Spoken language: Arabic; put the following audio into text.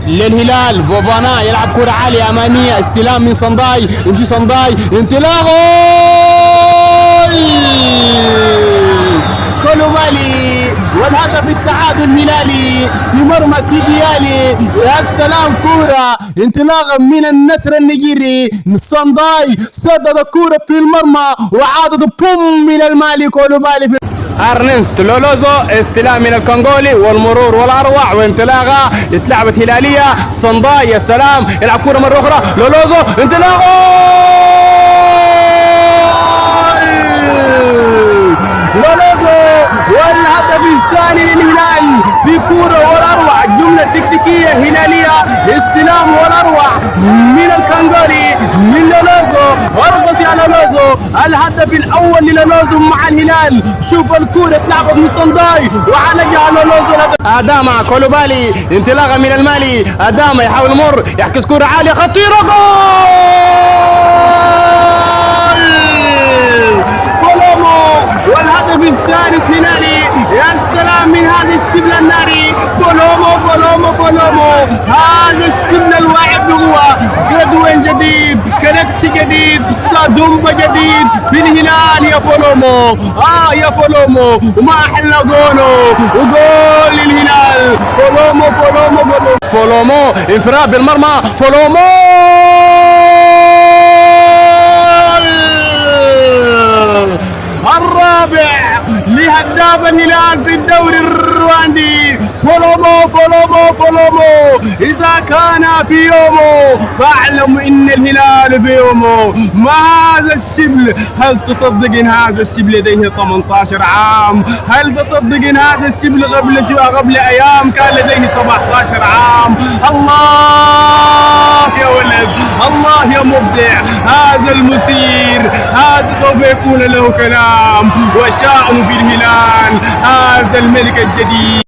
للهلال. فوفانا يلعب كرة عالية أمامية، استلام من صنداي، يمشي صنداي، انطلاقه كولوبالي، والهدف التعادل الهلالي في مرمى كيديالي. يا سلام، كورة انطلاقا من النسر النيجيري، صنداي سدد كورة في المرمى وعادت بوم من المالي كولوبالي. ارنست لولوزو، استلام من الكونغولي والمرور والاروع وانطلاقه، اتلعبت هلاليه. صنداي يا سلام، يلعب كوره مره اخرى، لولوزو انطلاقه لولوزو، والهدف الثاني للهلال في كوره والاروع، جمله تكتيكيه هلاليه، استلام والاروع من الكونغولي من لولوزو، ارقص يا لولوزو، الهدف الاول للولوزو مع الهلال. شوف الكوره اتلعبت من صنداي وعالجها لولوزو. اداما كولوبالي، انطلاقه من المالي، اداما يحاول يمر، يحكس كوره عاليه خطيره، جول فولومو، والهدف الثالث هلالي. يا سلام من هذا الشبل الناري، فولومو فولومو فولومو، هذا الشبل الواعي بقوه، جدول جديد، كنتشي جديد، صادومبا جديد في الهلال يا فولومو. يا فولومو، وما احلى جولو، وجول للهلال. فولومو فولومو فولومو فولومو، انفراد بالمرمى، فولومو الرابع لهداف الهلال في الدوري الرواندي. فولومو فولومو فولومو، إذا كان في يومه فاعلم إن الهلال في يومه. ما هذا الشبل؟ هل تصدق إن هذا الشبل لديه 18 عام؟ هل تصدق إن هذا الشبل قبل أيام كان لديه 17 عام؟ الله يا ولد، الله يا مبدع، هذا المثير، هذا سوف يكون له كلام وشأن في الهلال، هذا الملك الجديد.